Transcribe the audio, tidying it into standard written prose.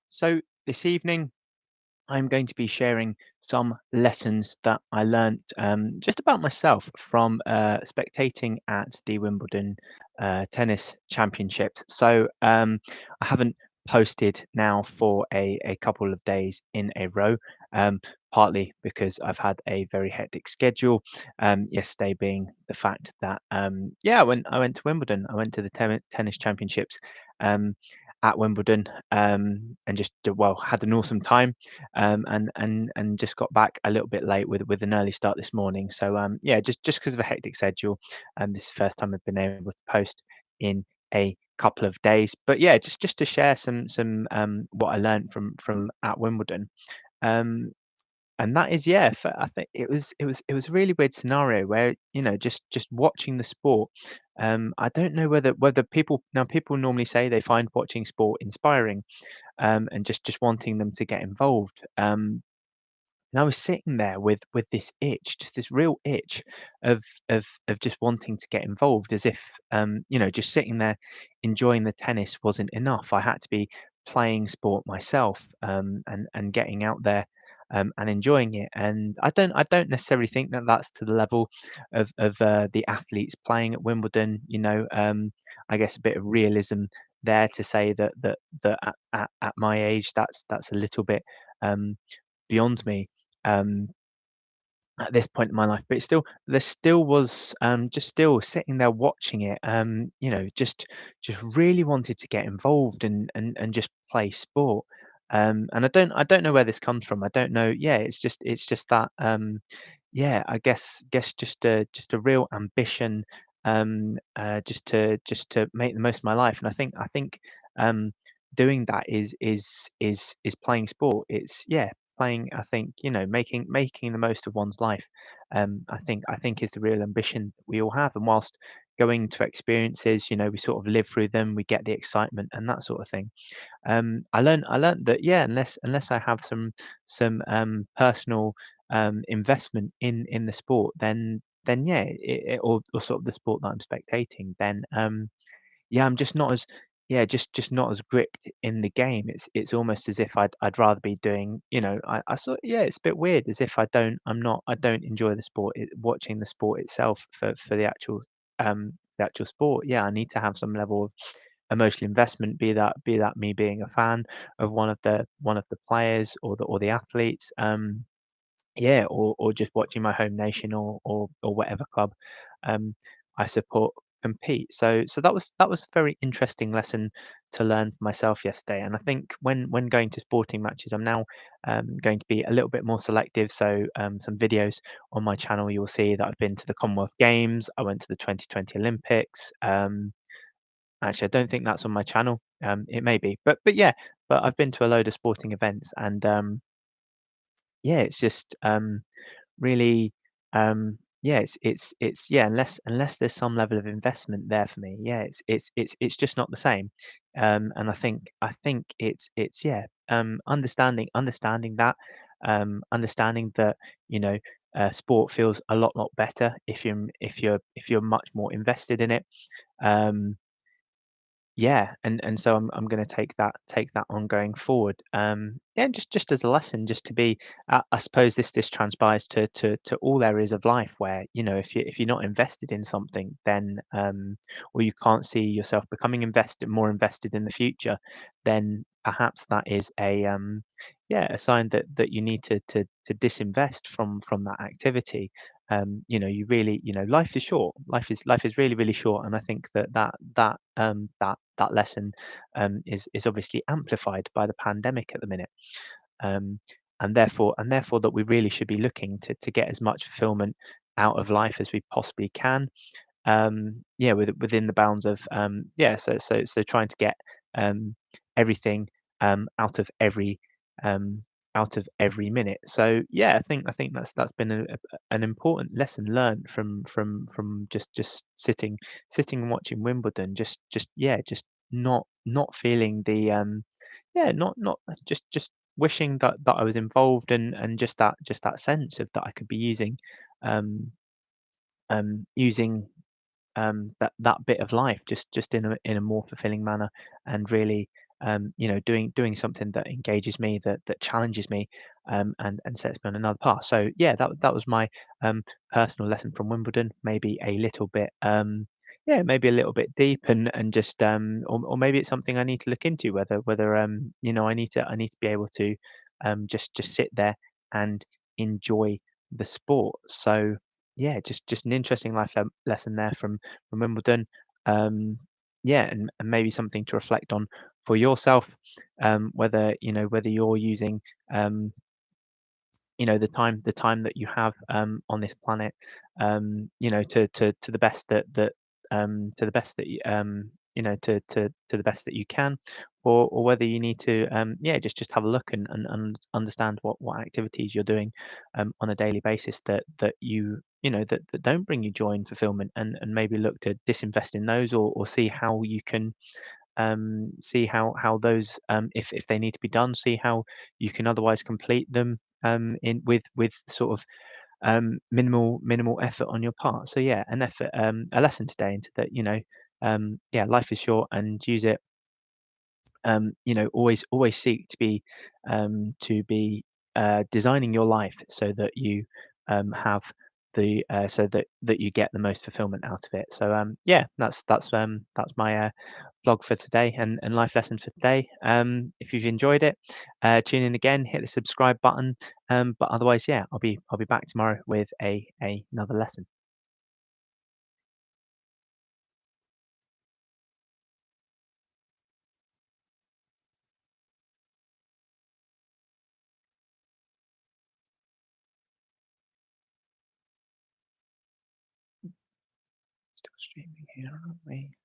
So this evening, I'm going to be sharing some lessons that I learnt just about myself from spectating at the Wimbledon Tennis Championships. I haven't posted now for a couple of days in a row, partly because I've had a very hectic schedule. Yesterday being the fact that I went to Wimbledon. I went to the tennis championships. Um, at Wimbledon, and just had an awesome time, and just got back a little bit late with an early start this morning. Just because of a hectic schedule, this is the first time I've been able to post in a couple of days. But yeah, just to share some what I learned from at Wimbledon. Um, and that is, yeah, I think it was a really weird scenario where, just watching the sport. I don't know whether people normally say they find watching sport inspiring, and just wanting them to get involved. And I was sitting there with this itch, just this real itch of just wanting to get involved, as if just sitting there enjoying the tennis wasn't enough. I had to be playing sport myself, and getting out there, and enjoying it. And I don't necessarily think that that's to the level of the athletes playing at Wimbledon. I guess a bit of realism there to say that at my age, that's a little bit um, beyond me, um, at this point in my life. But there still was, just still sitting there watching it, just really wanted to get involved and just play sport. And I don't know where this comes from. I don't know. Yeah, it's just that. Yeah, I guess just a real ambition, just to make the most of my life. And I think um, doing that is playing sport. It's, yeah, playing. I think, making the most of one's life. I think is the real ambition that we all have. And whilst going to experiences, we sort of live through them, we get the excitement and that sort of thing. I learned that, yeah, unless I have some personal investment in the sport, then yeah, or sort of the sport that I'm spectating, then yeah, I'm just not as yeah, just not as gripped in the game. It's almost as if I'd rather be doing, I sort yeah, it's a bit weird, as if I don't enjoy the sport, watching the sport itself for the actual sport. Yeah, I need to have some level of emotional investment, be that me being a fan of one of the players or the athletes, yeah, or just watching my home nation or whatever club I support compete. So that was a very interesting lesson to learn for myself yesterday. And I think when going to sporting matches, I'm now going to be a little bit more selective. So some videos on my channel, you'll see that I've been to the Commonwealth Games, I went to the 2020 Olympics. Actually, I don't think that's on my channel. It may be, but yeah, but I've been to a load of sporting events, and yeah, it's just really, yeah, it's yeah, unless there's some level of investment there for me, yeah, it's just not the same. And I think it's yeah, understanding that, understanding that, you know, sport feels a lot better if you're much more invested in it. Um, yeah, and so I'm gonna take that on going forward. Yeah, just as a lesson, just to be, I suppose this transpires to all areas of life where, if you're not invested in something, then or you can't see yourself becoming more invested in the future, then perhaps that is a sign that you need to disinvest from that activity. You really, life is short. Life is really short, and I think that lesson is obviously amplified by the pandemic at the minute, um, and therefore that we really should be looking to get as much fulfillment out of life as we possibly can. Yeah, within the bounds of, so trying to get um, everything out of every minute. So yeah, I think that's been an important lesson learned from just sitting and watching Wimbledon. Just yeah, just not feeling the yeah, not just wishing that I was involved, and just that sense of that I could be um using that bit of life just in a more fulfilling manner, and really doing something that engages me, that challenges me, and sets me on another path. So yeah, that was my personal lesson from Wimbledon. Maybe a little bit, yeah, maybe a little bit deep, and just or maybe it's something I need to look into. Whether I need to be able to just sit there and enjoy the sport. So yeah, just an interesting lesson there from Wimbledon. Um, yeah, and maybe something to reflect on for yourself, whether you're using um, the time that you have on this planet, to the best to the best that to the best that you can, or whether you need to yeah, just have a look and understand what activities you're doing on a daily basis that don't bring you joy and fulfillment, and maybe look to disinvest in those, or see how you can see how those, if they need to be done, see how you can otherwise complete them in with sort of minimal effort on your part. So yeah, a lesson today into that, yeah, life is short, and use it. Always seek to be designing your life so that you have so that you get the most fulfillment out of it. So yeah, that's my vlog for today, and life lesson for today. If you've enjoyed it, tune in again, hit the subscribe button. But otherwise, yeah, I'll be back tomorrow with another lesson. Still streaming here, aren't we?